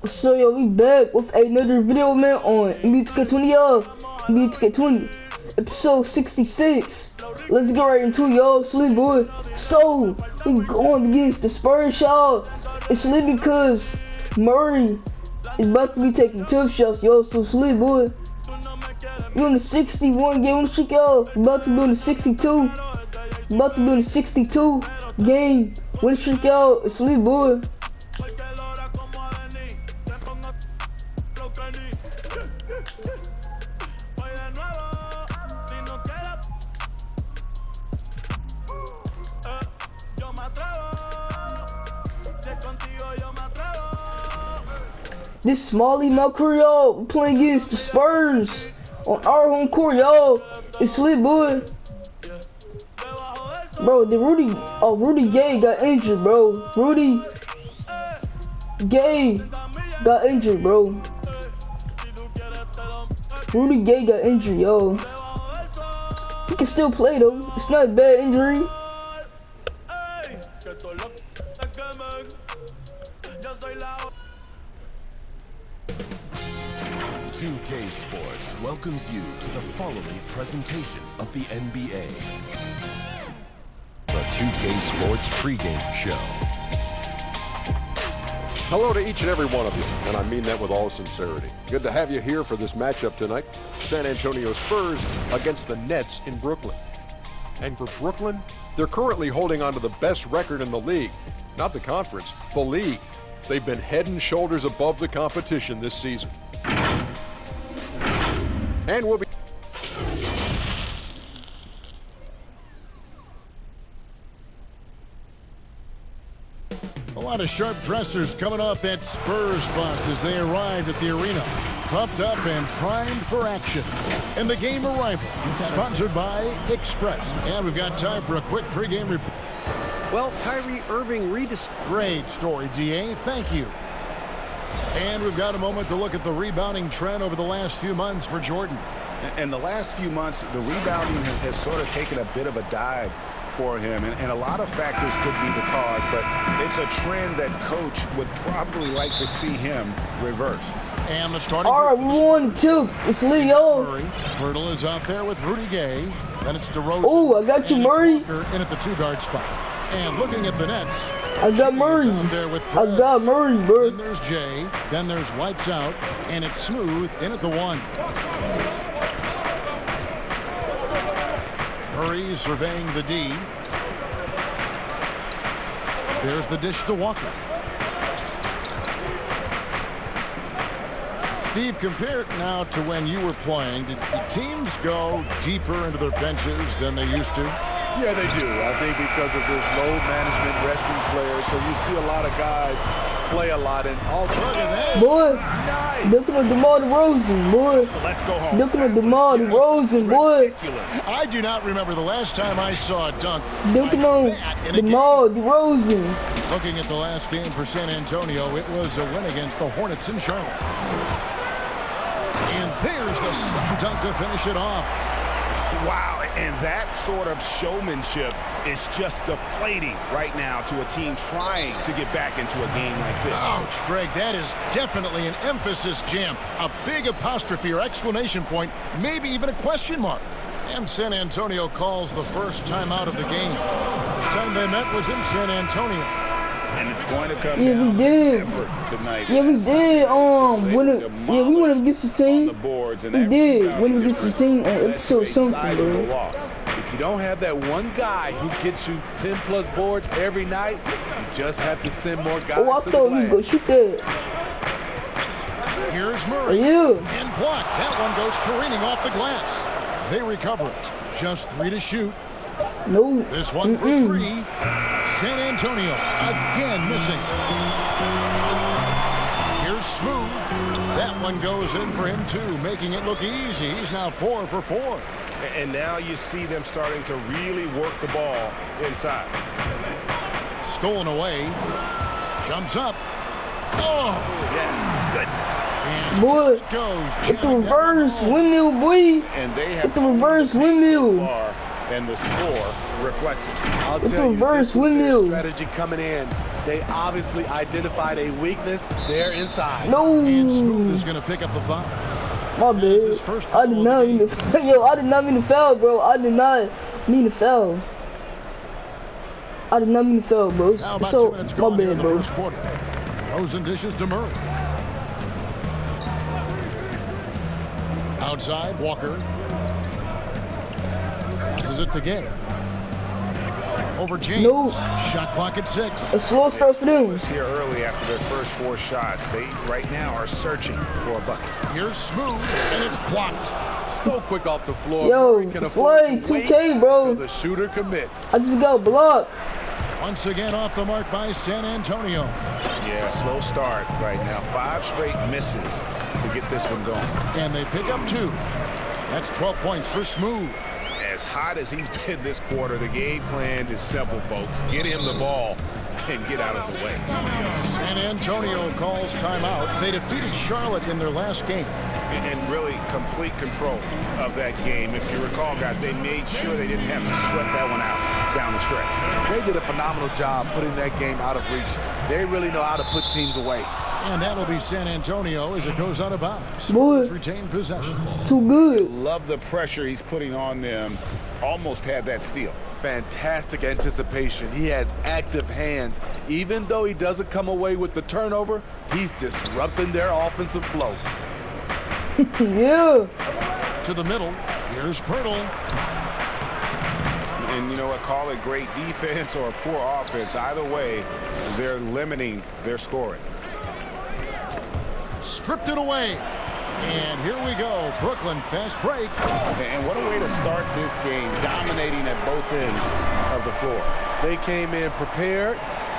So yo, we back with another video, man, on NBA 2K20, y'all. NBA 2K20, episode 66. Let's get right into it, y'all. Sleep, boy. So we going against the Spurs, y'all. It's lit because Murray is about to be taking tough shots, y'all. So sleep, boy. We on the 61 game streak, y'all. About to be on the 62. About to be on the 62 game win streak, y'all. It's lit, boy. This Smalley Malcur, y'all. We're playing against the Spurs on our home court, y'all. It's lit, boy. Bro, Rudy Gay got injured, bro. Rudy Gay got injured, bro. Rudy Gay got injured, yo. He can still play, though. It's not a bad injury. 2K Sports welcomes you to the following presentation of the NBA. The 2K Sports pregame show. Hello to each and every one of you, and I mean that with all sincerity. Good to have you here for this matchup tonight. San Antonio Spurs against the Nets in Brooklyn. And for Brooklyn, they're currently holding on to the best record in the league. Not the conference, the league. They've been head and shoulders above the competition this season. And we'll be... A lot of sharp dressers coming off that Spurs bus as they arrived at the arena. Pumped up and primed for action. And the game arrival, sponsored by Express. And we've got time for a quick pregame report. Well, Kyrie Irving Great story, DA. Thank you. And we've got a moment to look at the rebounding trend over the last few months for Jordan. In the last few months, the rebounding has sort of taken a bit of a dive for him, and a lot of factors could be the cause, but it's a trend that coach would probably like to see him reverse. And the starting... All right, 1-2. It's Leo. Fertile is out there with Rudy Gay. Then it's DeRozan. Oh, I got you, Murray. In at the two-guard spot. And looking at the Nets, I got Murray. I got Murray, bro. Then there's Jay. Then there's lights out, and it's Smooth in at the one. Murray surveying the D. There's the dish to Walker. Steve, compare it now to when you were playing. Did the teams go deeper into their benches than they used to? Yeah, they do. I think because of this load management, resting players. So you see a lot of guys play a lot. And also, boy, nice. looking at DeMar DeRozan, boy. Let's go home. Looking at DeMar DeRozan, boy. I do not remember the last time I saw a dunk. Looking on DeMar DeRozan. Looking at the last game for San Antonio, it was a win against the Hornets in Charlotte. And there's the slam dunk to finish it off. Wow, and that sort of showmanship is just deflating right now to a team trying to get back into a game like this. Ouch, Greg, that is definitely an emphasis jam. A big apostrophe or exclamation point, maybe even a question mark. And San Antonio calls the first time out of the game. The time they met was in San Antonio. And it's going to come down to effort tonight. Yeah, we did. We went against the team. We did. Went against the team on episode something, bro. If you don't have that one guy who gets you 10+ boards every night, you just have to send more guys. Oh, I thought he was gonna shoot that. Here's Murray. Yeah. And blocked. That one goes careening off the glass. They recover it. Just 3 to shoot. No. This one for 3. San Antonio again missing. Here's Smooth. That one goes in for him too, making it look easy. He's now 4 for 4. And now you see them starting to really work the ball inside. Stolen away. Jumps up. Oh, yes. Goodness. And boy, goes. With the reverse windmill, boy. And they have with the reverse windmill. And the score reflects it. I'll With tell the you, reverse this was their windmill. strategy coming in. They obviously identified a weakness there inside. No. And Smooth is going to pick up the foul. My bad. his first I did foul not of the mean to. Yo, I did not mean to foul, bro. I did not mean to foul. I did not mean to foul, bro. Now about So 2 minutes my gone here in bad, the bro. first quarter. Rosen dishes to Murray. Outside, Walker. Passes it to Gay. Over James. No. Shot clock at 6. A slow start for them. Was here early after their first 4 shots. They right now are searching for a bucket. Here's Smooth, and it's blocked. So quick off the floor. Yo, Murray can afford Slay, to wait 2K, bro. until the shooter commits. I just got blocked. Once again off the mark by San Antonio. Yeah, slow start right now. 5 straight misses to get this one going. And they pick up 2. That's 12 points for Smooth. As hot as he's been this quarter, the game plan is simple, folks. Get him the ball and get out of the way. San Antonio calls timeout. They defeated Charlotte in their last game. And really complete control of that game. If you recall, guys, they made sure they didn't have to sweat that one out down the stretch. They did a phenomenal job putting that game out of reach. They really know how to put teams away. And that'll be San Antonio as it goes out of bounds. Boy. Spurs retain possession. Too good. Love the pressure he's putting on them. Almost had that steal. Fantastic anticipation. He has active hands. Even though he doesn't come away with the turnover, he's disrupting their offensive flow. Yeah. To the middle. Here's Pirtle. And you know what? Call it great defense or poor offense. Either way, they're limiting their scoring. Stripped it away. And here we go. Brooklyn fast break. And what a way to start this game, dominating at both ends of the floor. They came in prepared,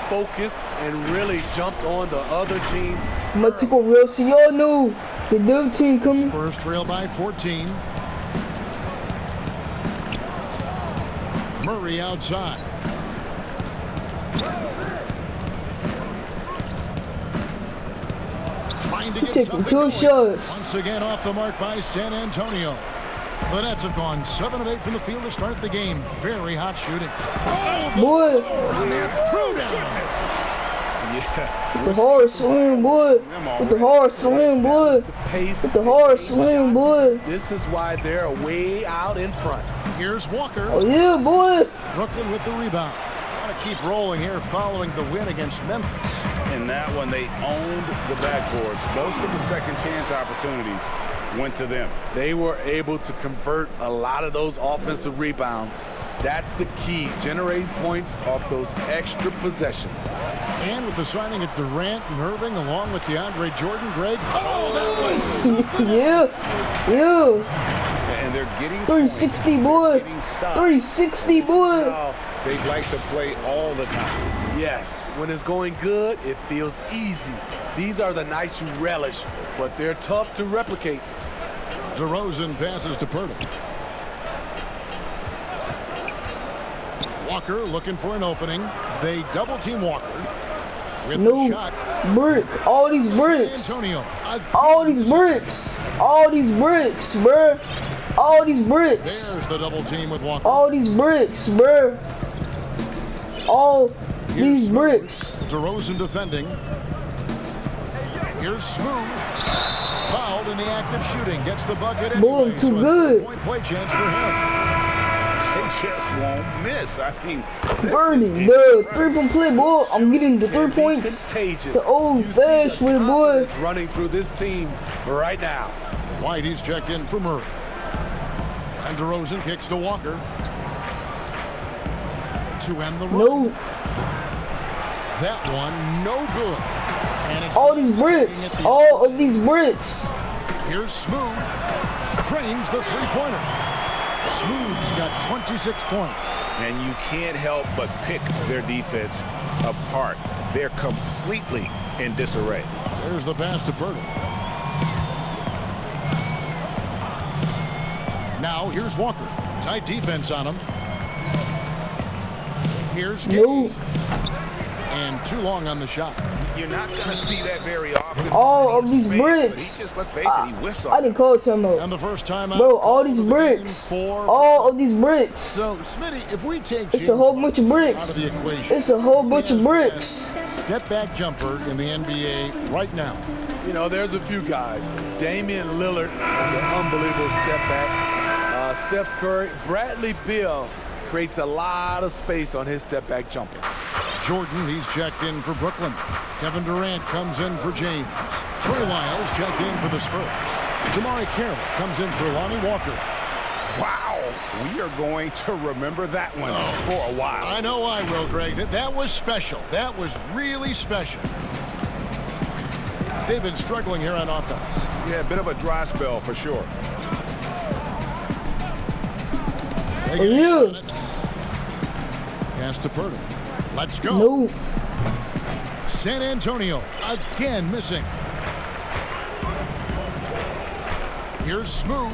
focused, and really jumped on the other team. I'm gonna take a real so y'all know the other team coming. Spurs trail by 14. Murray outside. Trying to get Taking something 2 going. shots. Once again off the mark by San Antonio. The Nets have gone 7 of 8 from the field to start the game. Very hot shooting. Oh, Boy, threw down. Yeah. the hard slam, boy. With the hard slam, boy. Pace. With the hard slam, boy. This is why they're way out in front. Here's Walker. Oh yeah, boy. Brooklyn with the rebound. Want to keep rolling here following the win against Memphis. In that one, they owned the backboards. Most of the second chance opportunities went to them. They were able to convert a lot of those offensive rebounds. That's the key, generating points off those extra possessions. And with the signing of Durant and Irving along with DeAndre Jordan, Greg. Oh, that was Yeah, yeah. And they're getting 360, boy. getting stopped. 360, boy. How they'd like to play all the time. Yes, when it's going good, it feels easy. These are the nights you relish, but they're tough to replicate. DeRozan passes to Pirtle. Walker looking for an opening. They double team Walker with the No shot. brick. All these bricks. San Antonio. All these bricks. All these bricks, bruh. All these bricks. There's the double team with Walker. All these bricks, bruh. All these bricks. DeRozan defending. Here's Smooth. Fouled in the act of shooting. Gets the bucket Boy, anyway. too So a good. point play chance for him. They just won't miss. I mean, Burning the 3-point play, boy. I'm getting the 3 points. Contagious. The old You see fashioned, boy. confidence running through this team right now. White, he's checked in for Murray. And DeRozan kicks to Walker. To end the run. No, That one, no good. And it's all these bricks. All of these bricks. Here's Smooth. Drains the three-pointer. Smooth's got 26 points. and you can't help but pick their defense apart. They're completely in disarray. There's the pass to Pirtle. Now here's Walker. Tight defense on him. Here's Gay. No. and too long on the shot. You're not going to see that very often. All of these Space, bricks. but he just, let's face it, he whiffs I on didn't call timeout. And the first time out, Bro, all these bricks. All of these bricks. So, Smitty, if we take It's a whole bunch of out bricks. of the equation, It's a whole who bunch of has the bricks. best step-back jumper in the NBA right now? You know, there's a few guys. Damian Lillard is an unbelievable step back. Steph Curry, Bradley Beal creates a lot of space on his step back jumper. Jordan, he's checked in for Brooklyn. Kevin Durant comes in for James. Trey Lyles checked in for the Spurs. Jamari Carroll comes in for Lonnie Walker. Wow, we are going to remember that one for a while. I know I will, Greg. That was special. That was really special. They've been struggling here on offense. Yeah, a bit of a dry spell for sure. Yeah. Pass to Purdy. Let's go. No. San Antonio again missing. Here's Smooth.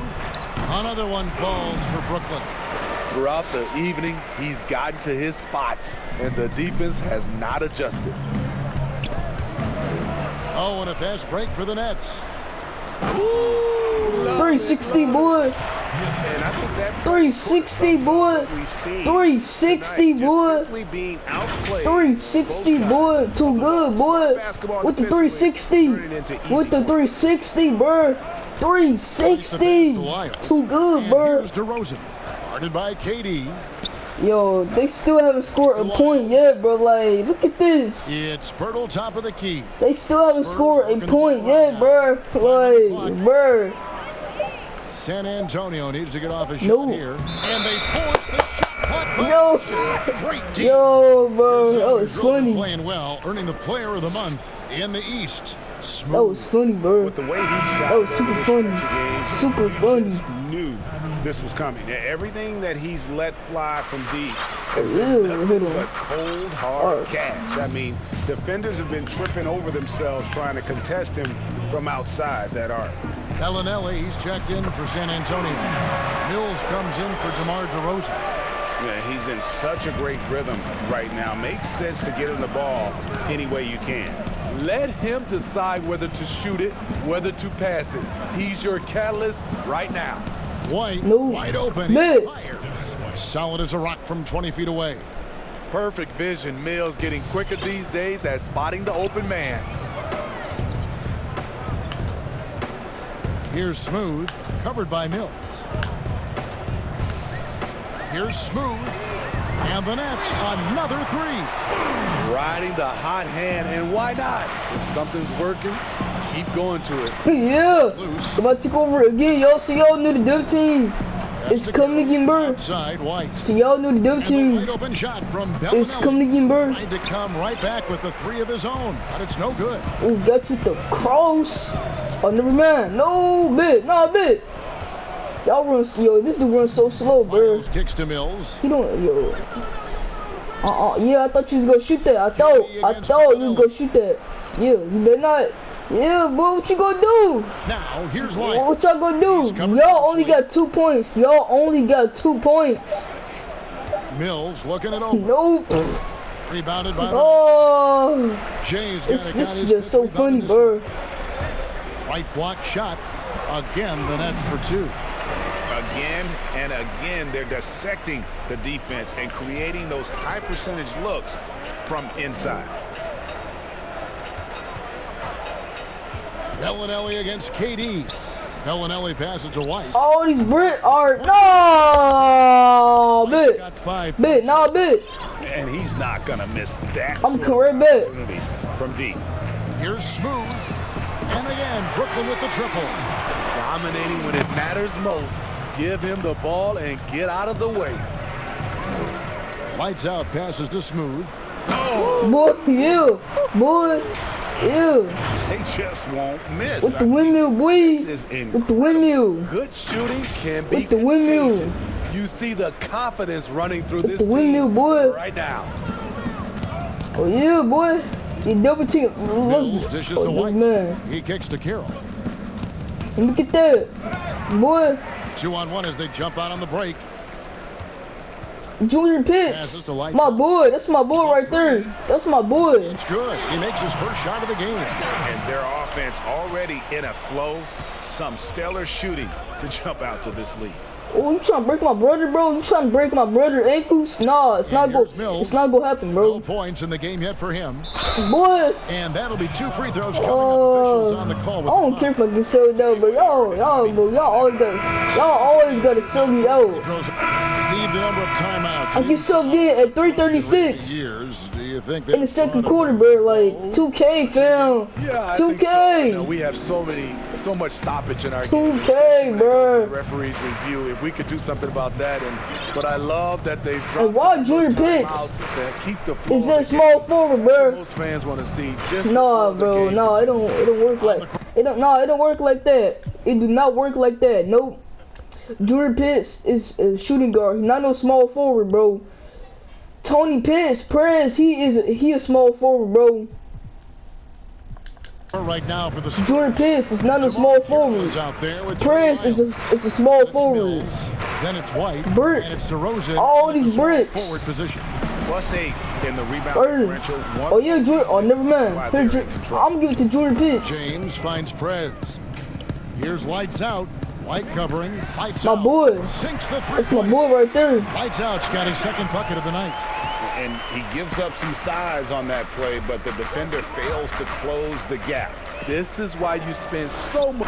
Another one falls for Brooklyn. Throughout the evening, he's gotten to his spots, and the defense has not adjusted. Oh, and a fast break for the Nets. 360, boy. And I think that 360, boy. we've seen 360, tonight, boy. just simply being outplayed. 360, boy. Too good, boy. With the 360. With the 360, bro. 360. Too good, And bro. here's DeRozan. Guarded by KD. Yo, they still haven't scored a point yet, bro. Like, look at this. It's Pirtle top of the key. They still haven't Spurs scored a working the point ball right yet, bro. Like, bro. San Antonio needs to get off a shot No. here. And they force the shot clock. Yo. Great team. Yo, bro. That was Really funny. Playing well, earning the player of the month in the East. Smooth. That was funny, bro. With the way he shot, That was super funny. Super funny. just knew this was coming. Everything that he's let fly from deep has Ew, been hit nothing him. but cold, hard catch. I mean, defenders have been tripping over themselves trying to contest him from outside that arc. Bellinelli, he's checked in for San Antonio. Mills comes in for DeMar DeRozan. Yeah, he's in such a great rhythm right now. Makes sense to get him the ball any way you can. Let him decide whether to shoot it, whether to pass it. He's your catalyst right now. White, No. wide open. Mid. He fires. Solid as a rock from 20 feet away. Perfect vision. Mills getting quicker these days at spotting the open man. Here's Smooth, covered by Mills. Here's Smooth, and the Nets, another three. Riding the hot hand, and why not? If something's working, keep going to it. Yeah. Loose. I'm about to take over again, y'all. So y'all knew the dumb team. It's coming again, bro. Outside, White. So y'all knew the dumb And the team. wide open shot from It's Bellinelli. coming again, bro. Trying to come right back with the three of his own, but it's no good. Oh, got you with the cross. Oh, never mind. No, bit. No, bit. Y'all run, yo, this dude runs so slow, bro. Miles kicks to Mills. He don't, yo. Yeah, I thought you was gonna shoot that. I thought you was gonna shoot that. Yeah, you better not. Yeah, boy, what you gonna do? Now, here's Lyles. What y'all gonna do? Y'all only got 2 points. Y'all only got 2 points. Mills looking it over. Nope. Rebounded by Oh, Jay's this is just so funny, bro. Right block shot. Again, the Nets for two. Again and again, they're dissecting the defense and creating those high percentage looks from inside. Bellinelli against KD. Bellinelli passes to White. All these Brit are no White's bit, got 5 bit, no bit. And he's not going to miss that. I'm sort of correct, bet. opportunity from deep. Here's Smooth. And again, Brooklyn with the triple. Dominating when it matters most. Give him the ball and get out of the way. Lights out, passes to Smooth. Boy, you, boy, you. They just won't miss. With the windmill, boy. This is With the windmill. Good shooting can be With the windmill. contagious. You see the confidence running through With this the windmill, team boy. right now. Oh yeah, boy. You double team. Mills dishes to White. Man, He kicks to Carroll. look at that, boy. 2-on-1 as they jump out on the break. Junior Pitts, my boy. That's my boy right there. That's my boy. It's good. He makes his first shot of the game. And their offense already in a flow. Some stellar shooting to jump out to this lead. Oh, you trying to break my brother, bro? You trying to break my brother ankles? Nah, it's not gonna happen, bro. No points in the game yet for him. Boy. And that'll be 2 free throws coming up. Officials on the call with I don't care if I get sold out, but y'all always gotta sell me out. Steve, the number of timeouts. I get subbed in at 3:36 years. Do you think in the second quarter, bro. Like 2K, fam. Yeah, 2K. So. You know, we have so much stoppage in our 2K, bro. Referees review. If we could do something about that, but I love that they've dropped. And why Junior Pitts keep the flow is that small forward, bro? Most fans want to see just nah, bro. No, it don't work like it don't work like that. It do not work like that. Nope. Junior Pitts is a shooting guard. He's not no small forward, bro. Tony Perez, he a small forward, bro. Right now for the Junior Pitts is not a small forward. Perez is a small forward. Then it's White. Brick. And it's DeRozan. All these bricks. Forward position. +8 in the rebound differential. Oh yeah, Junior. Oh, never mind. Here, I'm giving it to Junior Pitts. James finds Perez. Here's Lights Out. White covering. Lights my out. boy. Sinks the three. That's my boy right there. Lights Out's got his second bucket of the night. And he gives up some size on that play, but the defender fails to close the gap. This is why you spend so much.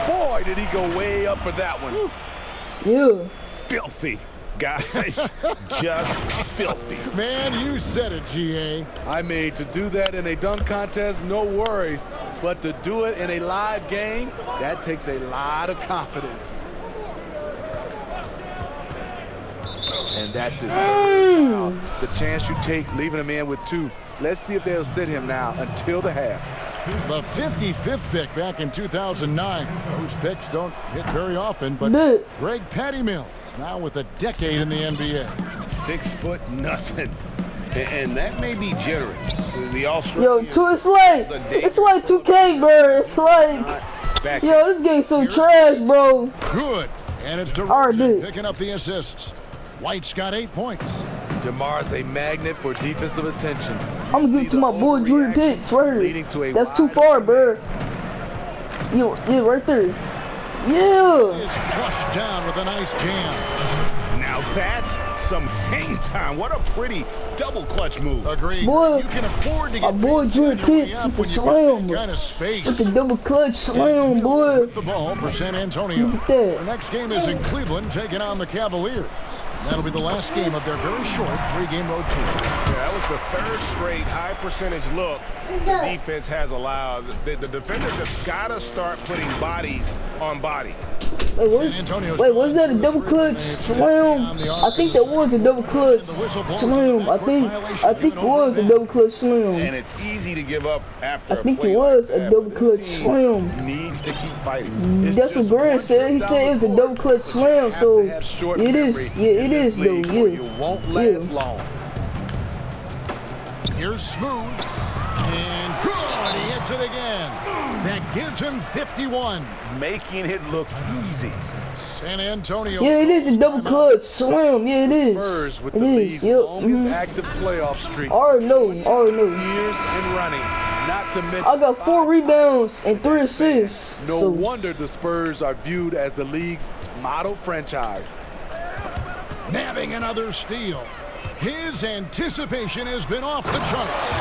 Boy, did he go way up for that one. Yeah. Filthy. Guys, just filthy. Man, you said it, GA. I mean, to do that in a dunk contest, no worries. But to do it in a live game, that takes a lot of confidence. And that's his the chance you take leaving him in with 2. Let's see if they'll sit him now until the half. The 55th pick back in 2009. Those picks don't hit very often, but Greg Patty Mills now with a decade in the NBA. 6 foot nothing. And that may be generous. The Australian. Yo, it's like 2K, bro. It's like, yo, this game's so trash, bro. Good. And it's DeRozan picking up the assists. White's got 8 points. DeMar's a magnet for defensive attention. I'm gonna give it to my boy Junior Pitts right here. That's too far, bro. Yo, yeah, right there. Yeah. It's flushed down with a nice jam. Now that's some hang time. What a pretty double clutch move. Agreed. Boy, you can afford to get my boy Junior Pitts with the slam. Kind of space. With the double clutch slam, boy. With the ball for San Antonio. Look at that. The next game is in Cleveland, taking on the Cavaliers. That'll be the last game of their very short 3-game road tour. Yeah, that was the 3rd straight high percentage look the defense has allowed. The defenders have got to start putting bodies on bodies. Wait, was that a double clutch slam? I think that was a double clutch slam. I think it was a double clutch slam. And it's easy to give up after I think it was a double clutch slam. Needs to keep fighting. That's what Grant said. He said it was a double clutch slam, so it is. Yeah, it is though. Yeah. You won't last long. Here's Smooth. And good. He hits it again. That gives him 51. Making it look easy. San Antonio. Yeah, it is a double clutch slam. Yeah, it is. Spurs with the league's longest active playoff streak. Already know. Years and running. Not to mention, I got 4 rebounds and 3 assists. No wonder the Spurs are viewed as the league's model franchise. Nabbing another steal. His anticipation has been off the charts.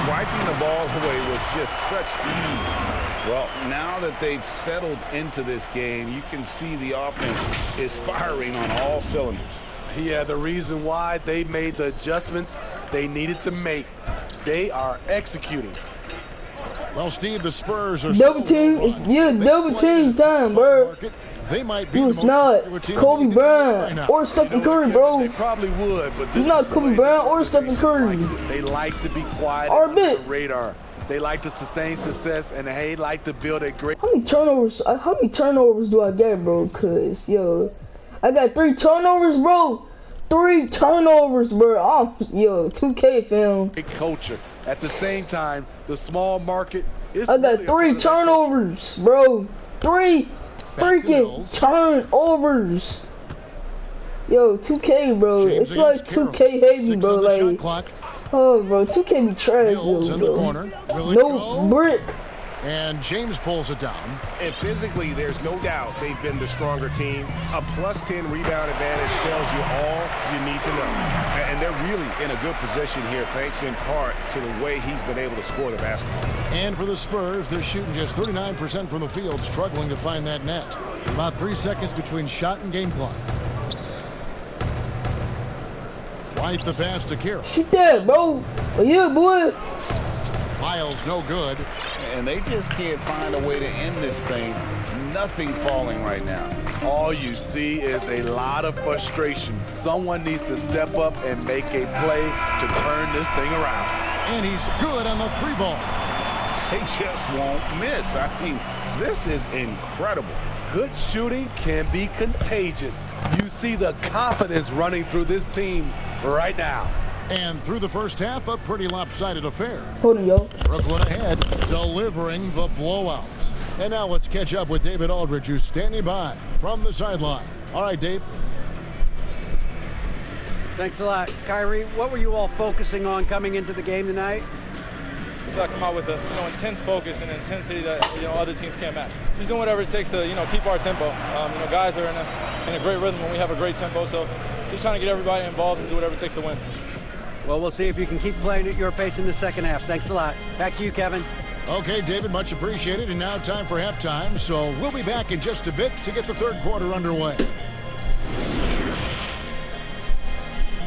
Wiping the ball away with just such ease. Well, now that they've settled into this game, you can see the offense is firing on all cylinders. Yeah, the reason why they made the adjustments they needed to make. They are executing. Well, Steve, the Spurs are double team. Double team time, bro. They might be it's not Kobe Bryant or Stephen Curry, bro. They probably would, but it's not Kobe Bryant or Stephen Curry. They like to be quiet on the radar. They like to sustain success, and they like to build a great. How many turnovers do I get, bro? Cause yo, I got 3 turnovers, bro. 3 turnovers, bro. Oh, yo, 2K fam. Big culture. At the same time, the small market is. I got 3 turnovers, bro. 3 freaking turnovers. Yo, 2K, bro. James It's like against Carroll. 2K heavy, 6 bro. on the shot Like, clock. oh, bro, 2K be trash, Mills in the bro. corner. Will it No go? brick. And James pulls it down. And physically, there's no doubt they've been the stronger team. A +10 rebound advantage tells you all you need to know. And they're really in a good position here, thanks in part to the way he's been able to score the basketball. And for the Spurs, they're shooting just 39% from the field, struggling to find that net. About 3 seconds between shot and game clock. White the pass to Carroll. Shoot that, bro. Oh, yeah, boy. Lyles no good. And they just can't find a way to end this thing. Nothing falling right now. All you see is a lot of frustration. Someone needs to step up and make a play to turn this thing around. And he's good on the 3-ball. They just won't miss. I mean, this is incredible. Good shooting can be contagious. You see the confidence running through this team right now. And through the first half, a pretty lopsided affair. Hold on, yo. Brooklyn ahead, delivering the blowout. And now let's catch up with David Aldridge, who's standing by from the sideline. All right, Dave. Thanks a lot. Kyrie, what were you all focusing on coming into the game tonight? We got to come out with a intense focus and intensity that other teams can't match. Just doing whatever it takes to keep our tempo. Guys are in a great rhythm when we have a great tempo. So just trying to get everybody involved and do whatever it takes to win. Well, we'll see if you can keep playing at your pace in the second half. Thanks a lot. Back to you, Kevin. Okay, David, much appreciated. And now time for halftime. So we'll be back in just a bit to get the third quarter underway.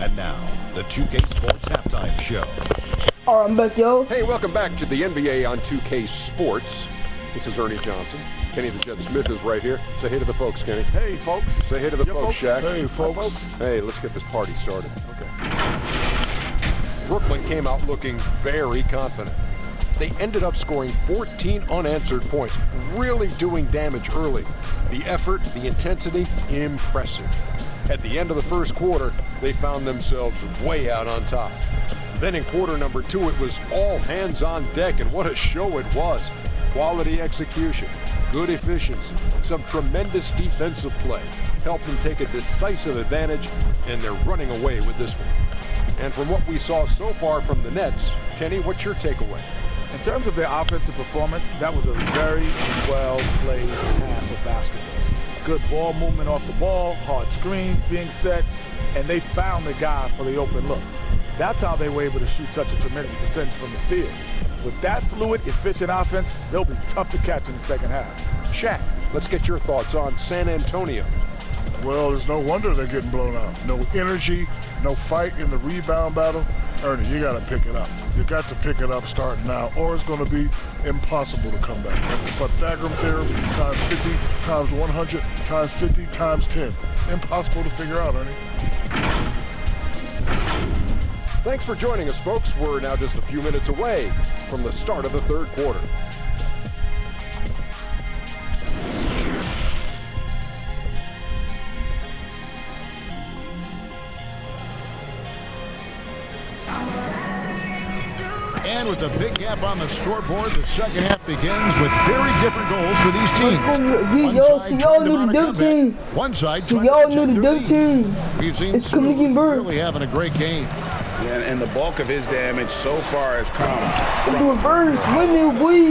And now, the 2K Sports Halftime Show. All right, I'm back, yo. Hey, welcome back to the NBA on 2K Sports. This is Ernie Johnson. Kenny the Jet Smith is right here. Say hey to the folks, Kenny. Hey, folks. Say hey to the folks, Shaq. Hey, folks. Hey, let's get this party started. Okay. Brooklyn came out looking very confident. They ended up scoring 14 unanswered points, really doing damage early. The effort, the intensity, impressive. At the end of the first quarter, they found themselves way out on top. Then in quarter number 2, it was all hands on deck, and what a show it was. Quality execution, good efficiency, some tremendous defensive play helped them take a decisive advantage, and they're running away with this one. And from what we saw so far from the Nets, Kenny, what's your takeaway? In terms of their offensive performance, that was a very well-played half of basketball. Good ball movement off the ball, hard screens being set, and they found the guy for the open look. That's how they were able to shoot such a tremendous percentage from the field. With that fluid, efficient offense, they'll be tough to catch in the second half. Shaq, let's get your thoughts on San Antonio. Well, there's no wonder they're getting blown out. No energy, no fight in the rebound battle. Ernie, you got to pick it up. You got to pick it up starting now, or it's going to be impossible to come back. That's the Pythagorean theorem times 50 times 100 times 50 times 10. Impossible to figure out, Ernie. Thanks for joining us, folks. We're now just a few minutes away from the start of the third quarter. And with a big gap on the scoreboard, the second half begins with very different goals for these teams. Yo, see y'all knew the Duke team. One side, See y'all knew the Duke team. We've seen It's Comedian Bird. really having a great game. Yeah, and the bulk of his damage so far has come With the reverse windmill, boy.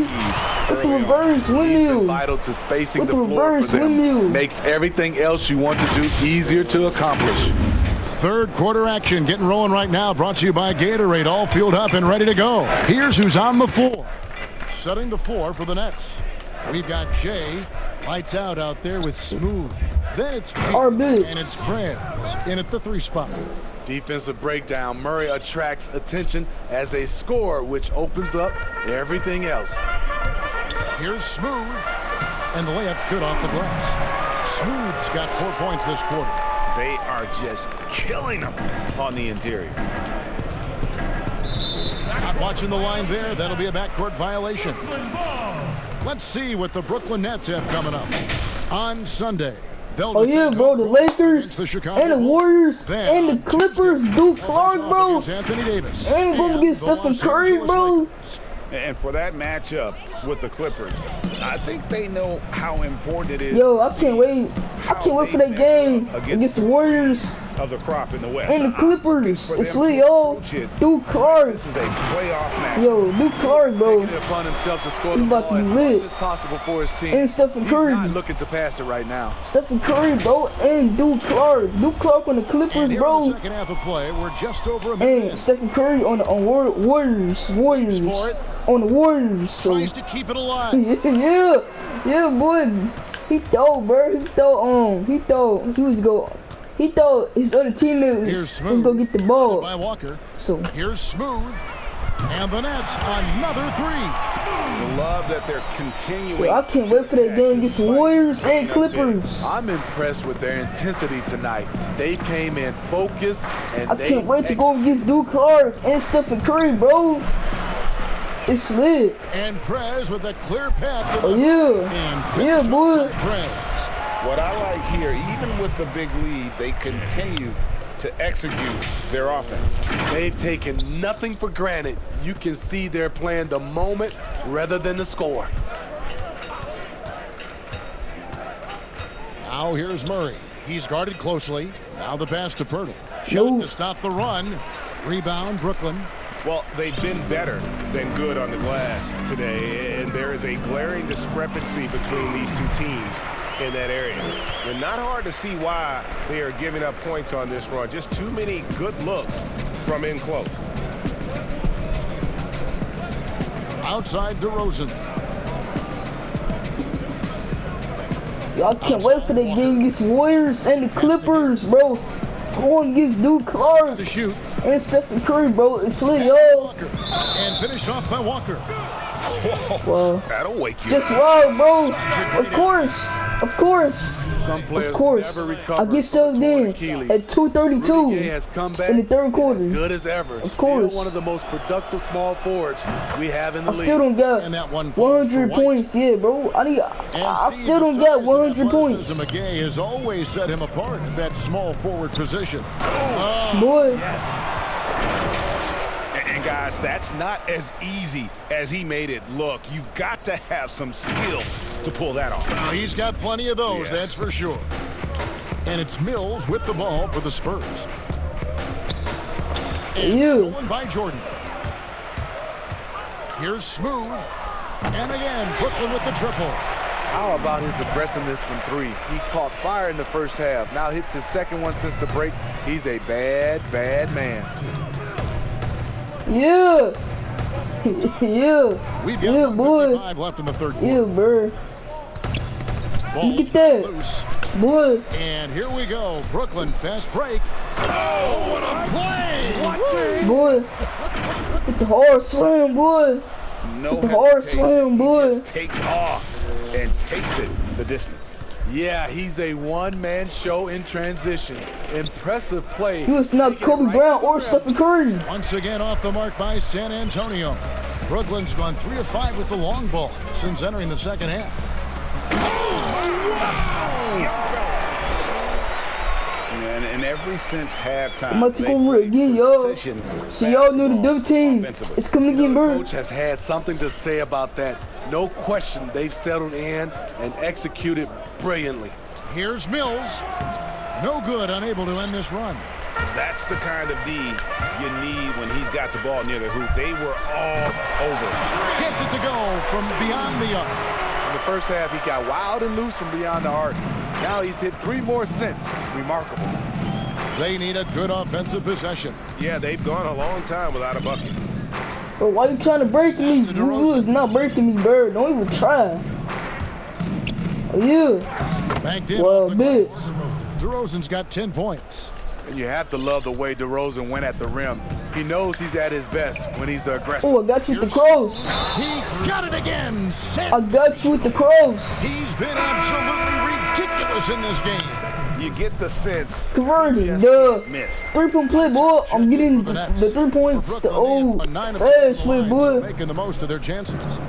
With the reverse windmill. Vital to spacing With the the floor reverse for them. windmill. Makes everything else you want to do easier to accomplish. Third quarter action getting rolling right now. Brought to you by Gatorade. All fueled up and ready to go. Here's who's on the floor. Setting the floor for the Nets. We've got Jay. Lights out there with Smooth. Then it's G. RB. And it's Krabs in at the 3 spot. Defensive breakdown. Murray attracts attention as a scorer, which opens up everything else. Here's Smooth. And the layup's good off the glass. Smooth's got 4 points this quarter. They are just killing them on the interior. Not watching the line there. That'll be a backcourt violation. Let's see what the Brooklyn Nets have coming up on Sunday. Oh yeah, bro, the Lakers and the Warriors and the Clippers, Duke Clark, bro. Anthony Davis. And we're gonna get Stephen Curry, bro. And for that matchup with the Clippers, I think they know how important it is. Yo, I can't wait. I can't wait for that game against the Warriors of the crop in the West. and the Clippers. It's lit, yo. Duke Clark. This is a playoff match. Yo, Duke Clark, bro. Taking it upon himself to score He's the about ball to be as lit. much as possible for his team. And Stephen Curry. He's not looking to pass it right now. Stephen Curry, bro, and Duke Clark. Duke Clark on the Clippers, And here bro. in the second half of play, we're just over a minute. And Stephen Curry on Warriors. On the Warriors. So. Tries to keep it alive. yeah, boy. He thought, bro. He thought his other teammates was gonna get the ball. By Walker. So here's Smooth. And the Nets, another three. Love that they're continuing. Yo, I can't wait for that game against the Warriors and Clippers. I'm impressed with their intensity tonight. They came in focused and I can't wait to go against Duke Clark and Stephen Curry, bro. It's lit. And Prez with a clear path. Oh yeah, boy. Prez. What I like here, even with the big lead, they continue to execute their offense. They've taken nothing for granted. You can see they're playing the moment rather than the score. Now here's Murray. He's guarded closely. Now the pass to Pirtle. Shot to stop the run. Rebound, Brooklyn. Well, they've been better than good on the glass today, and there is a glaring discrepancy between these two teams in that area. And not hard to see why they are giving up points on this run. Just too many good looks from in close. Outside DeRozan. Y'all can't wait for the game against the Warriors and the Clippers, bro. Going against Duke Clark to shoot. And Stephen Curry, bro. It's lit, yo. And finished off by Walker. Well, that'll wake you just wow, bro. Of course. Some players never recover. I get subbed in at 2:32 has come back in the third quarter. as good as ever. Of course. Still one of the most productive small forwards we have in the league. I still don't got 100 points, yeah, bro. I still don't got 100 points. McGay has always set him apart at that small forward position. Boy. Yes. And guys, that's not as easy as he made it look. You've got to have some skill to pull that off. Well, he's got plenty of those, that's for sure. And it's Mills with the ball for the Spurs. And stolen by Jordan. Here's Smooth. And again, Brooklyn with the triple. How about his aggressiveness from three? He caught fire in the first half. Now hits his second one since the break. He's a bad, bad man. Yeah. We've got boy. 55 left in the third quarter. Yeah, bro. Look at that. Loose. Boy. And here we go. Brooklyn fast break. Oh, what a play! Boy. With the hard slam, boy. No the hard slam, boy. He just takes off and takes it the distance. Yeah, he's a one-man show in transition. Impressive play. He was not Kobe Brown or Stephen Curry. Once again off the mark by San Antonio. Brooklyn's gone 3 of 5 with the long ball since entering the second half. And ever since halftime, I'm about to go over it again, y'all. So y'all knew the Duke team is coming again, bro. Coach has had something to say about that. No question, they've settled in and executed brilliantly. Here's Mills. No good, unable to end this run. That's the kind of D you need when he's got the ball near the hoop. They were all over. Gets it to go from beyond the arc. In the first half, he got wild and loose from beyond the arc. Now he's hit 3 more since. Remarkable. They need a good offensive possession. Yeah, they've gone a long time without a bucket. Bro, why you trying to break me? You is not breaking me, bro. Don't even try. Oh, yeah. Banked in. Well, bitch. DeRozan's got 10 points. And you have to love the way DeRozan went at the rim. He knows he's at his best when he's the aggressor. Oh, I got you with the cross. He got it again. I got you with the cross. He's been absolutely ridiculous in this game. You get the sense. Converted, the 3-point play, boy. I'm getting the 3 points. The old fast way, boy. Making the most of their chances.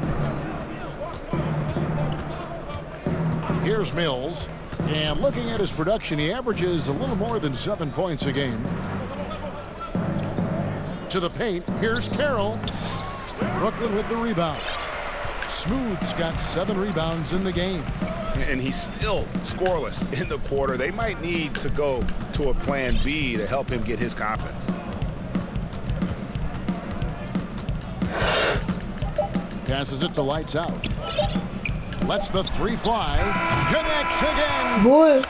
Here's Mills. And looking at his production, he averages a little more than 7 points a game. To the paint, here's Carroll. Brooklyn with the rebound. Smooth's got 7 rebounds in the game. And he's still scoreless in the quarter. They might need to go to a plan B to help him get his confidence. Passes it to Lights Out. Lets the 3 fly. Connects again. Boy.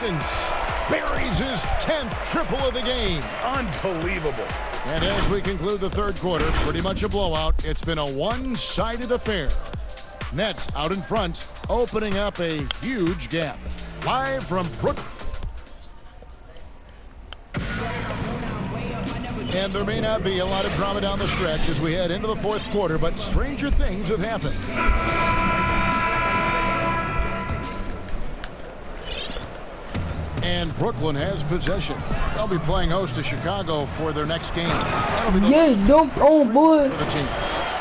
Buries his 10th triple of the game. Unbelievable. And as we conclude the third quarter, pretty much a blowout. It's been a one-sided affair. Nets out in front, opening up a huge gap. Live from Brooklyn. And there may not be a lot of drama down the stretch as we head into the fourth quarter, but stranger things have happened. And Brooklyn has possession. They'll be playing host to Chicago for their next game. Get dunked on, boy. For the team.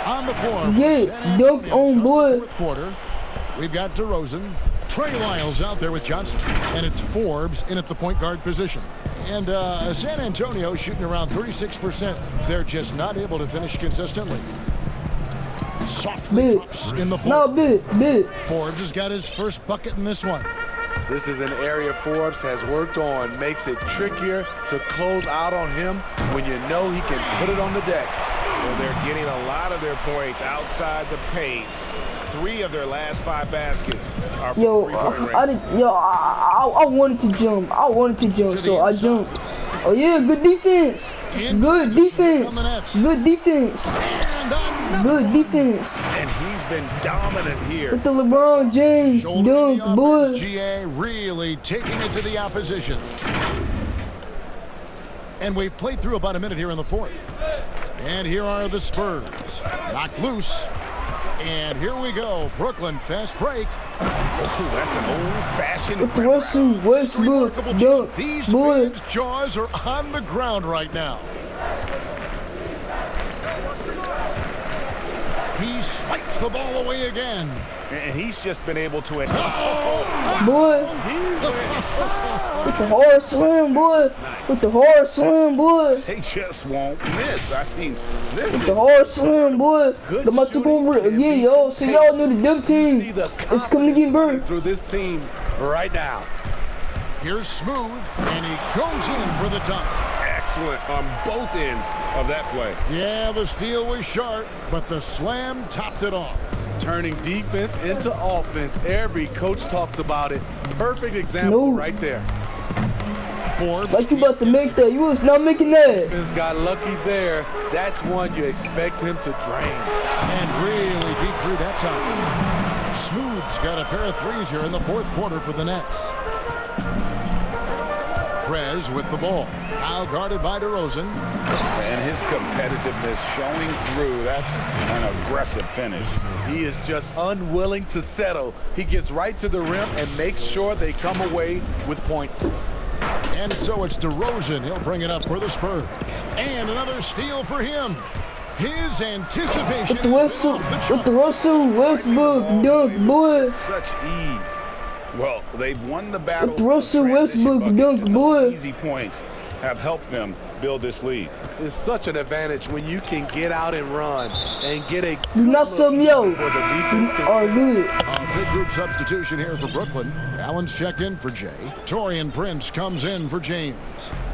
On the floor. Get dunked on, boy. Fourth quarter. We've got DeRozan. Trey Lyles out there with Johnson. And it's Forbes in at the point guard position. And San Antonio shooting around 36%. They're just not able to finish consistently. Softly drops in the floor. No, big. Forbes has got his first bucket in this one. This is an area Forbes has worked on. Makes it trickier to close out on him when you know he can put it on the deck. Well, they're getting a lot of their points outside the paint. 3 of their last 5 baskets are from three-point range. I wanted to jump. So I jumped. Oh yeah, good defense. Good defense. Good defense. Good defense. And he's been dominant here. With the LeBron James dunk, boy. GA really taking it to the opposition. And we played through about a minute here in the fourth. And here are the Spurs. Knocked loose. And here we go. Brooklyn fast break. Oh, that's an old-fashioned with the Russell Westbrook dunk. These boy. fans' jaws are on the ground right now. He swipes the ball away again. And he's just been able to... Boy. With the hard slam, boy. With the hard slam, boy. They just won't miss. I mean, this with the hard slam, boy. The about to go over again, yo. So y'all know the dunk team is coming to get burned. Through this team right now. Here's Smooth, and he goes in for the dunk. Excellent on both ends of that play. Yeah, the steal was sharp, but the slam topped it off. Turning defense into offense. Every coach talks about it. Perfect example right there. Forbes. Like you about to make that. You was not making that. Defense got lucky there. That's one you expect him to drain. And really deep through that time. Smooth's got a pair of threes here in the fourth quarter for the Nets. Prez with the ball. Now guarded by DeRozan. And his competitiveness showing through. That's an aggressive finish. He is just unwilling to settle. He gets right to the rim and makes sure they come away with points. And so it's DeRozan. He'll bring it up for the Spurs. And another steal for him. His anticipation. With the Russell Westbrook dunk, boy. Such ease. Well, they've won the battle. With Russell Westbrook dunk, boy. Easy points have helped them build this lead. It's such an advantage when you can get out and run and get a do not sub me out. Are good. Big group substitution here for Brooklyn. Allen's checked in for Jay. Torian Prince comes in for James.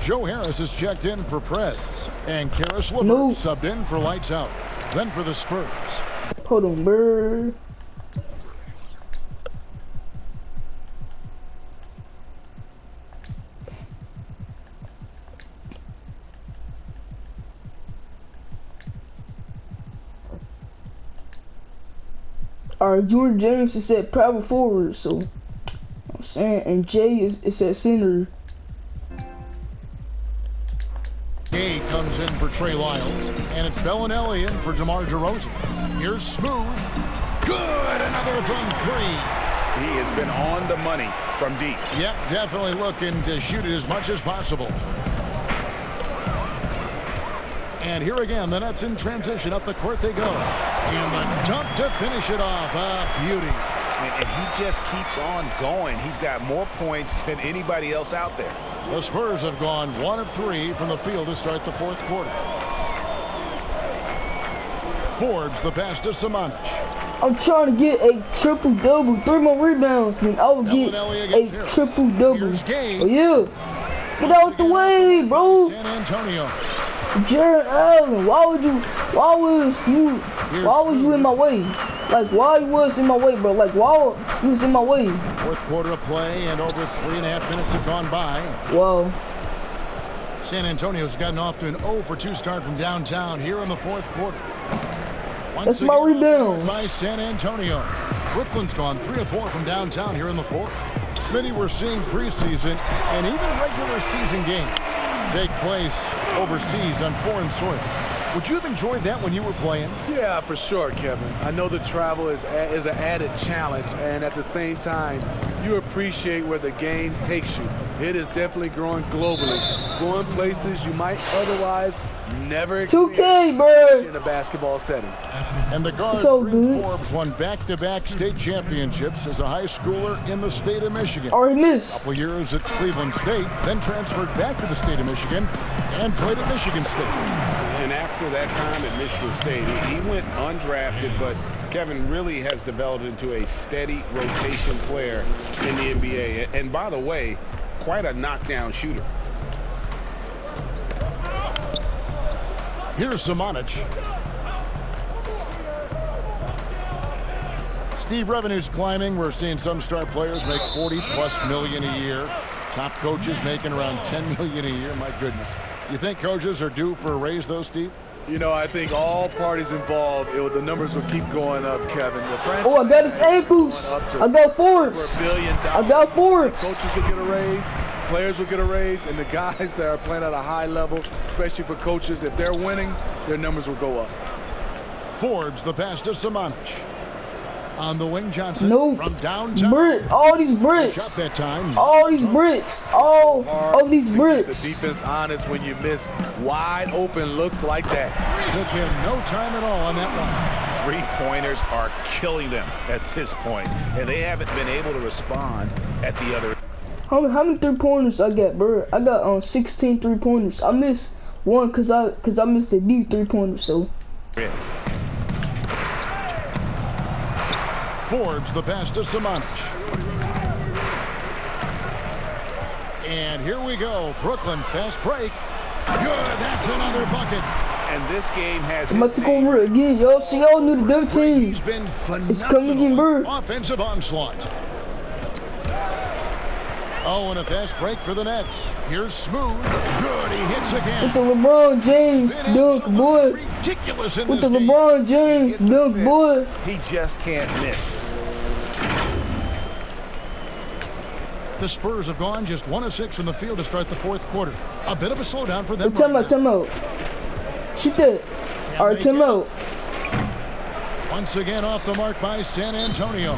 Joe Harris is checked in for Prez. And Karis LeVert subbed in for Lights Out. Then for the Spurs. Hold on, bird. Alright, Jordan James is at power forward, so I'm saying, and Jay is at center. Gay comes in for Trey Lyles, and it's Bellinelli in for DeMar DeRozan. Here's Smooth. Good, another from 3. He has been on the money from deep. Yep, definitely looking to shoot it as much as possible. And here again, the Nets in transition. Up the court they go. And the dunk to finish it off. A beauty. And he just keeps on going. He's got more points than anybody else out there. The Spurs have gone 1 of 3 from the field to start the fourth quarter. Forbes the pass to Samanic. I'm trying to get a triple-double. 3 more rebounds, then I will get a triple-double. Oh, yeah. Get out the way, bro. San Antonio. Jared Allen, why was you in my way? Like, why you was in my way, bro? Like, why you was in my way? Fourth quarter of play, and over 3.5 minutes have gone by. Wow. San Antonio's gotten off to an 0-for-2 start from downtown here in the fourth quarter. That's my rebound. By San Antonio. Brooklyn's gone 3 of 4 from downtown here in the fourth. Smitty, we're seeing preseason and even regular season games take place overseas on foreign soil. Would you have enjoyed that when you were playing? Yeah, for sure, Kevin. I know the travel is an added challenge, and at the same time, you appreciate where the game takes you. It is definitely growing globally, going places you might otherwise never experience 2K, bro. in a basketball setting. And the guard Forbes won back-to-back state championships as a high schooler in the state of Michigan. Already missed. A couple years at Cleveland State, then transferred back to the state of Michigan and played at Michigan State. And after that time at Michigan State, he went undrafted, but Kevin really has developed into a steady rotation player in the NBA. And by the way, quite a knockdown shooter. Here's Samanic. Steve, revenue's climbing. We're seeing some star players make $40+ million a year. Top coaches making around $10 million a year. My goodness. Do you think coaches are due for a raise, though, Steve? You know, I think all parties involved, the numbers will keep going up, Kevin. Oh, I got his ankles. I got Forbes. I got Forbes. Coaches will get a raise, players will get a raise, and the guys that are playing at a high level, especially for coaches, if they're winning, their numbers will go up. Forbes, the pass to Samanic. On the wing, Johnson from downtown. All these bricks. Shot that time. All these bricks. All these bricks. The defense honest when you miss wide open looks like that. Took him no time at all on that one. 3-pointers are killing them at this point, and they haven't been able to respond at the other. How many 3-pointers I got, bro? I got 16 3-pointers. I missed one because I missed a deep 3-pointer. So. Yeah. Forbes, the pass to Samanic. And here we go. Brooklyn, fast break. Good, that's another bucket. And this game has... I'm about to go over it again, y'all. See, y'all knew the double team. He's been phenomenal. It's coming again, bro. Offensive onslaught. Oh, and a fast break for the Nets. Here's Smooth. Good, he hits again. With the LeBron James dunk, boy. Ridiculous in with this the LeBron James dunk, boy. He just can't miss. The Spurs have gone just 1 of 6 from the field to start the fourth quarter. A bit of a slowdown for them. Hey, time out. Shoot that. All right, time out. Once again off the mark by San Antonio.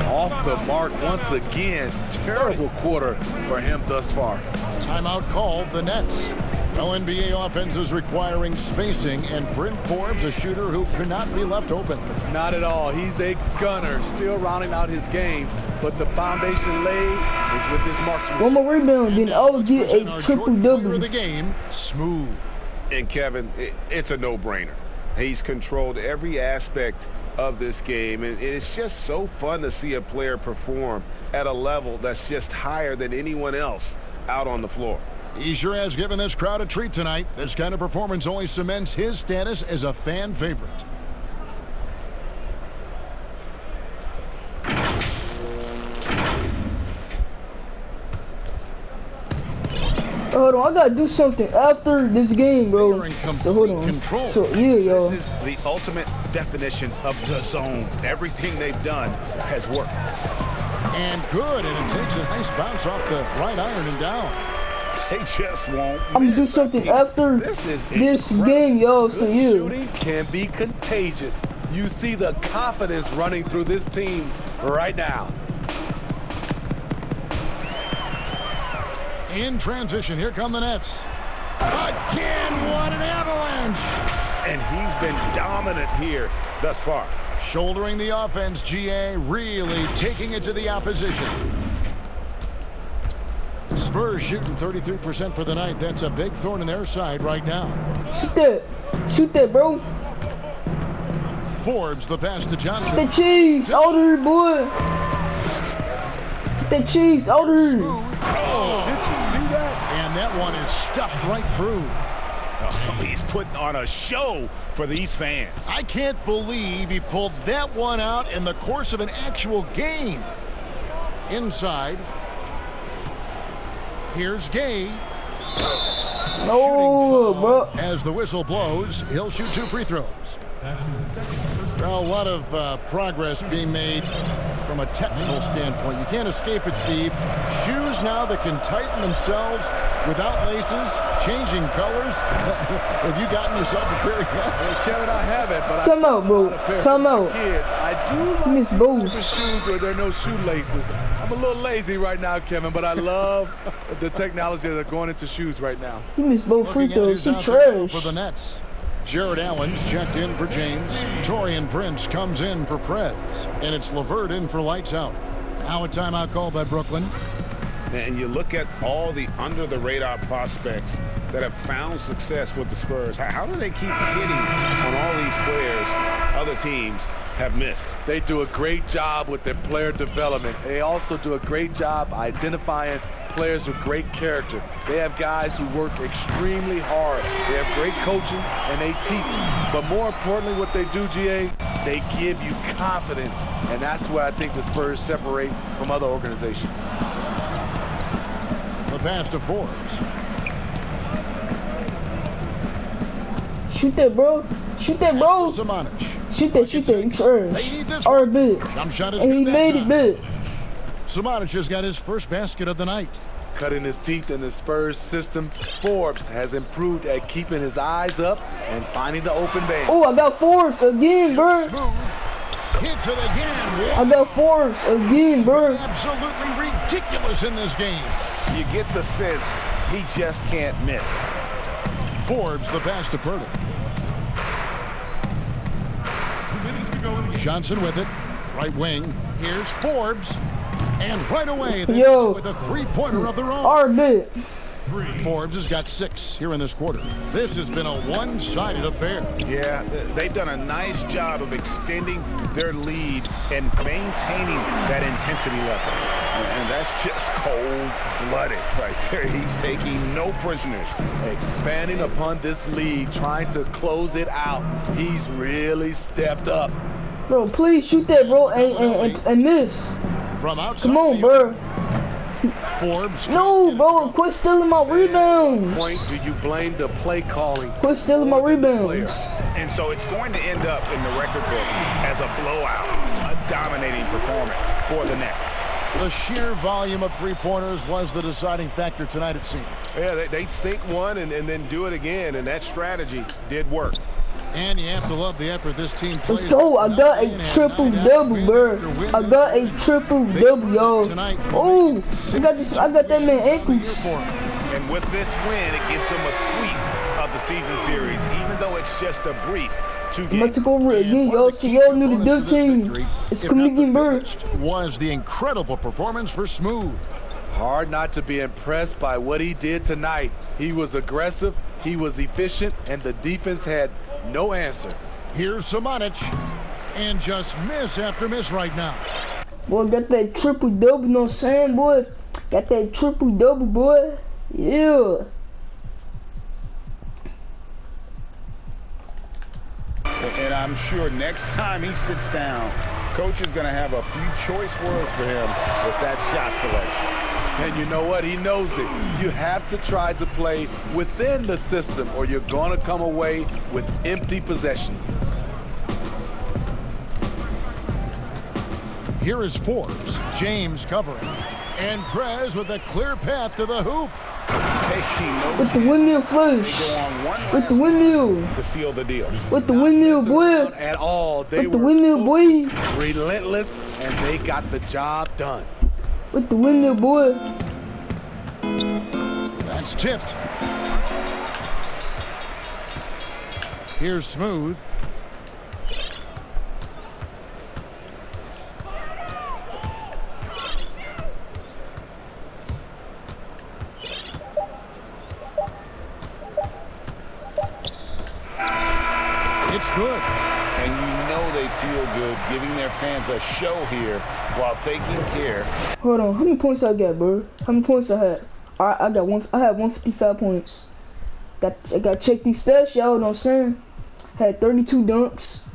Off the mark once again. Terrible quarter for him thus far. Timeout called the Nets. No NBA offense is requiring spacing, and Bryn Forbes, a shooter who cannot be left open. Not at all. He's a gunner, still rounding out his game, but the foundation laid is with his marksmanship. One more rebound, then I'll get a triple-double. The game, Smooth. And Kevin, it's a no-brainer. He's controlled every aspect of this game, and it's just so fun to see a player perform at a level that's just higher than anyone else out on the floor. He sure has given this crowd a treat tonight. This kind of performance only cements his status as a fan favorite. Hold on, I gotta do something after this game, bro. So hold on. So yeah, y'all. This is the ultimate definition of the zone. Everything they've done has worked. And good, and it takes a nice bounce off the right iron and down. They just won't. I'm gonna do something after this game, y'all. So yeah. Shooting can be contagious. You see the confidence running through this team right now. In transition, here come the Nets. Again, what an avalanche! And he's been dominant here thus far. Shouldering the offense, GA really taking it to the opposition. Spurs shooting 33% for the night. That's a big thorn in their side right now. Shoot that, bro. Forbes, the pass to Johnson. Get that cheese out here, boy. Get that cheese out here. Oh, did you see that? And that one is stuffed right through. Oh, he's putting on a show for these fans. I can't believe he pulled that one out in the course of an actual game. Inside. Here's Gay. No, bro. As the whistle blows, he'll shoot 2 free throws. Well, a lot of progress being made from a technical standpoint. You can't escape it, Steve. Shoes now that can tighten themselves without laces, changing colors. Have you gotten yourself a pair of Well, Kevin, I haven't, but Time out, bro. Time out. Kids, I do like Miss Booth. shoes where there are no shoelaces. I'm a little lazy right now, Kevin, but I love the technology that are going into shoes right now. He missed both free Looking at throws. who's He out there trash. for the Nets. Jared Allen's checked in for James. Torian Prince comes in for Prez. And it's LeVert in for lights out. Now a timeout called by Brooklyn. And you look at all the under-the-radar prospects that have found success with the Spurs. How do they keep hitting on all these players other teams have missed? They do a great job with their player development. They also do a great job identifying players with great character. They have guys who work extremely hard. They have great coaching and they teach. But more importantly, what they do, GA, they give you confidence. And that's where I think the Spurs separate from other organizations. The pass to Forbes. Shoot that, bro. Shoot that, bro. Shoot that, shoot that. You trash. All right, big. Jump shot is And he good that made time. it big. Samanic has got his first basket of the night. Cutting his teeth in the Spurs system, Forbes has improved at keeping his eyes up and finding the open man. Oh, I got Forbes again, bro. Hits it again. I got Forbes again, bro. Absolutely ridiculous in this game. You get the sense he just can't miss. Forbes, the pass to Purdy. Johnson with it. Right wing. Here's Forbes. And right away, they Yo. with a three-pointer of their own. All right, big. Forbes has got 6 here in this quarter. This has been a one-sided affair. Yeah, they've done a nice job of extending their lead and maintaining that intensity level. And that's just cold-blooded right there. He's taking no prisoners. Expanding upon this lead, trying to close it out. He's really stepped up. Bro, please shoot that, bro, and miss. From outside. Come on, bro. Forbes. No, bro, quit stealing my rebounds. Point, do you blame the play calling? Quit stealing my rebounds. And so it's going to end up in the record books as a blowout, a dominating performance for the Nets. The sheer volume of three-pointers was the deciding factor tonight, it seemed. Yeah, they sink one and then do it again, and that strategy did work. And you have to love the effort this team plays. Let's go. I got a triple-double, bro. I got a triple-double, y'all. Oh, I got that man ankles. And with this win, it gives them a sweep of the season series, even though it's just a brief 2 I'm about games. to go over it again, y'all. So y'all knew the dub team. It's coming again, bro. Was the incredible performance for Smooth. Hard not to be impressed by what he did tonight. He was aggressive, he was efficient, and the defense had no answer. Here's Samanic. And just miss after miss right now. Boy, got that triple-double, you know what I'm saying, boy? Got that triple-double, boy. Yeah. And I'm sure next time he sits down, coach is going to have a few choice words for him with that shot selection. And you know what? He knows it. You have to try to play within the system or you're going to come away with empty possessions. Here is Forbes. James covering. And Prez with a clear path to the hoop. With the windmill flush. With the windmill. To seal the deal. With the windmill, boy. At all. They With the were windmill, boy. relentless, and they got the job done. With the windmill, boy. That's tipped. Here's Smooth. It's good. and you know they feel good giving their fans a show here while taking care. Hold on, how many points I got, bro? How many points I had? I got one. I had 155 points. I got to check these stats, y'all. Know what I'm saying? Had 32 dunks.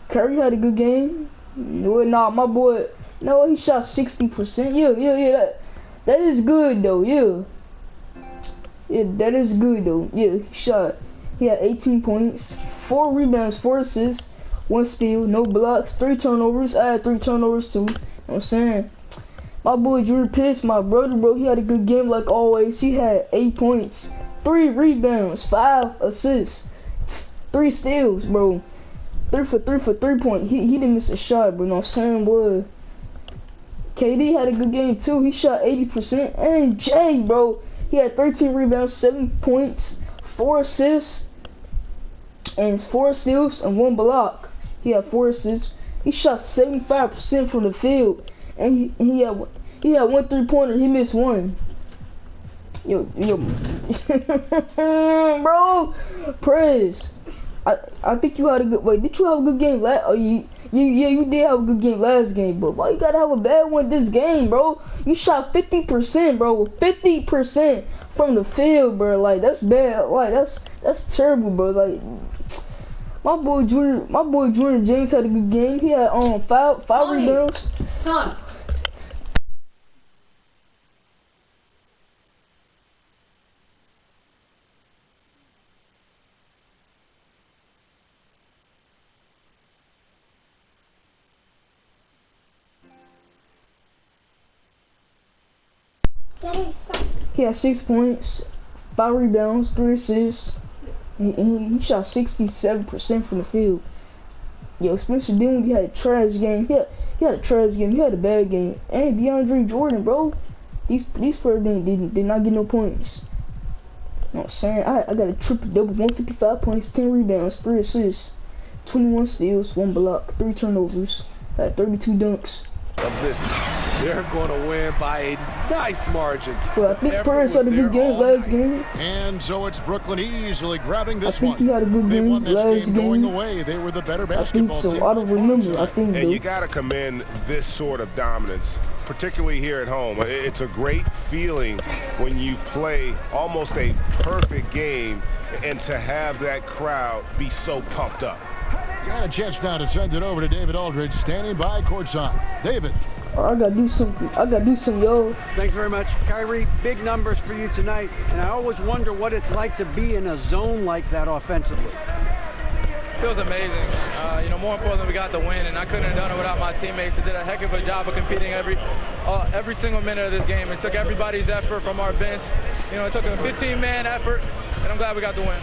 Kyrie had a good game. Nah, my boy. No, he shot 60%. Yeah. That is good though. Yeah, that is good though. Yeah, he had 18 points, 4 rebounds, 4 assists, 1 steal, no blocks, 3 turnovers. I had 3 turnovers too. You know what I'm saying? My boy Drew Pitts, my brother, bro, he had a good game like always. He had 8 points, 3 rebounds, 5 assists, 3 steals, bro. 3 for 3-point. He didn't miss a shot, bro. You know what I'm saying, boy? KD had a good game too. He shot 80%. And Jay, bro, he had 13 rebounds, 7 points, 4 assists, and 4 steals and 1 block. He had 4 assists. He shot 75% from the field, and he had 1 3-pointer. He missed 1. Yo, bro, praise. I think you had a good. Wait, did you have a good game last? Oh, you did have a good game last game, but why you gotta have a bad one this game, bro? You shot 50%, bro. 50% from the field, bro. Like that's bad. Like that's terrible, bro. Like my boy Jordan James had a good game. He had 5 rebounds. Time. He had 6 points, 5 rebounds, 3 assists. He shot 67% from the field. Yo, Spencer Dinwiddie had a trash game. He had a trash game. He had a bad game. And DeAndre Jordan, bro. These players did not get no points. You know what I'm saying? I got a triple-double, 155 points, 10 rebounds, 3 assists, 21 steals, 1 block, 3 turnovers. I had 32 dunks. Of this, they're going to win by a nice margin. Well, I think Perez had a good game last game. And so it's Brooklyn easily grabbing this one. I think he had a good game won this last game. Going away. They were the better basketball I think so. team. I don't remember. I think and you got to commend this sort of dominance, particularly here at home. It's a great feeling when you play almost a perfect game and to have that crowd be so pumped up. Got a chance now to send it over to David Aldridge, standing by courtside. David. I gotta do something. Yo. Thanks very much, Kyrie. Big numbers for you tonight, and I always wonder what it's like to be in a zone like that offensively. Feels amazing. More importantly, we got the win, and I couldn't have done it without my teammates. They did a heck of a job of competing every single minute of this game. It took everybody's effort from our bench. It took a 15-man effort, and I'm glad we got the win.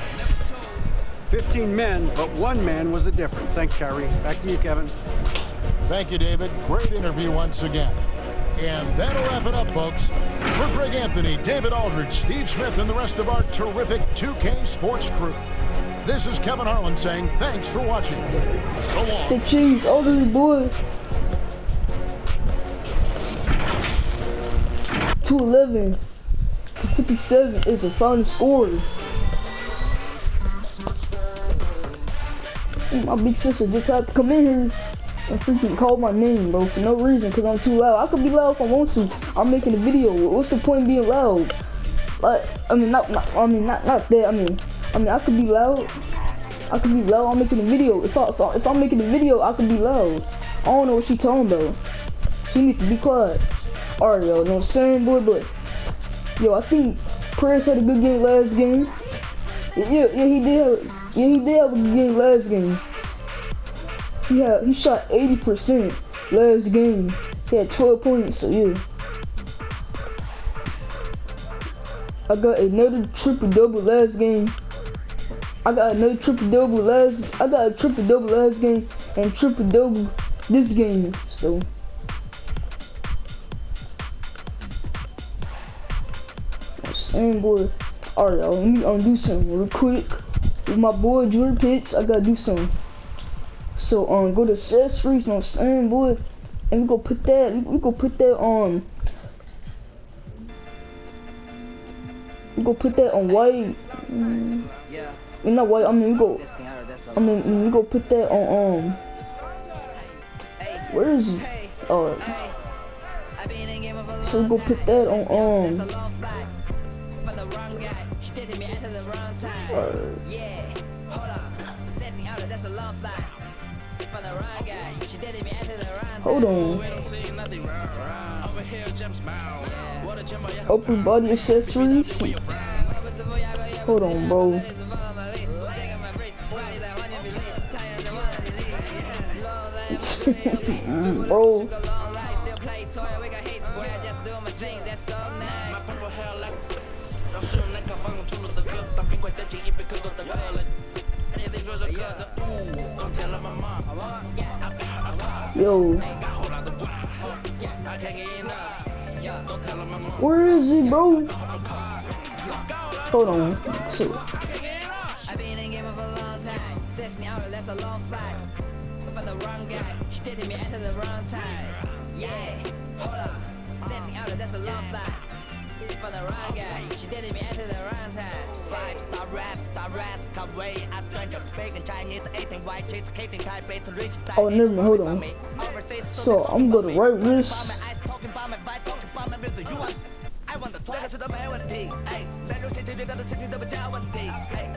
15 men, but 1 man was the difference. Thanks, Kyrie. Back to you, Kevin. Thank you, David. Great interview once again. And that'll wrap it up, folks. For Greg Anthony, David Aldridge, Steve Smith, and the rest of our terrific 2K Sports crew, this is Kevin Harlan saying thanks for watching. So long. The cheese, Aldridge boy. 211 to 57 is the final score. My big sister just had to come in here and freaking call my name, bro, for no reason, because I'm too loud. I could be loud if I want to. I'm making a video. What's the point of being loud? Like, not that. I mean, I could be loud. I'm making a video. If I'm making a video, I could be loud. I don't know what she talking about. She needs to be quiet. Alright, yo, know what I'm saying, boy, but yo, I think Perez had a good game last game. Yeah, he did. Yeah, he did have a good game last game. He shot 80% last game. He had 12 points, so yeah. I got another triple-double last game. I got a triple-double last game and triple-double this game, so. I'm saying, boy. Alright, y'all, let me do something real quick. With my boy Drew Pitts, I gotta do something. So go to accessories, know what I'm saying, boy, and we go put that on. We go put that on white. Yeah. You know what? I mean, we go put that on, where is he? Alright. So we go put that on, alright. Hold on. Upper body accessories. Hold on, bro. Bro. Yo. Where is he, bro? Hold on. Shit. I've been in game for a long time. Sets me out, that's a long fight. For the wrong guy, she did me at the wrong time. Yeah, hold up. Set me out, that's a long fight. For the wrong guy, she did me at the wrong time. Fight, stop rap, come way. I try to speak in Chinese, eating white cheese, kicking Thai bait to reach the Oh, never mind, hold on. So I'm gonna right wrist. I want the twice to the melody. Hey, that you take to the city of the melody. Hey,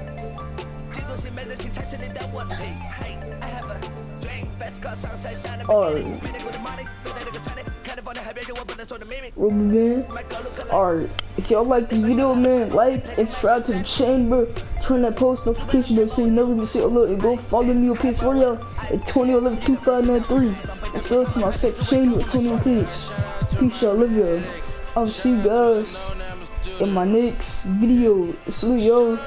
Jesus, he made the intention in that one day. Hey, I have a drink, best cause sunset, shine, and Alright, if y'all like this video, man, like and subscribe to the channel, turn that post notification bell so you never miss it alert, and go follow me on PS4 y'all at 2011-2593 and sub to my second channel at 21 Peace. Peace, y'all, love y'all. I'll see you guys in my next video. Salute, y'all.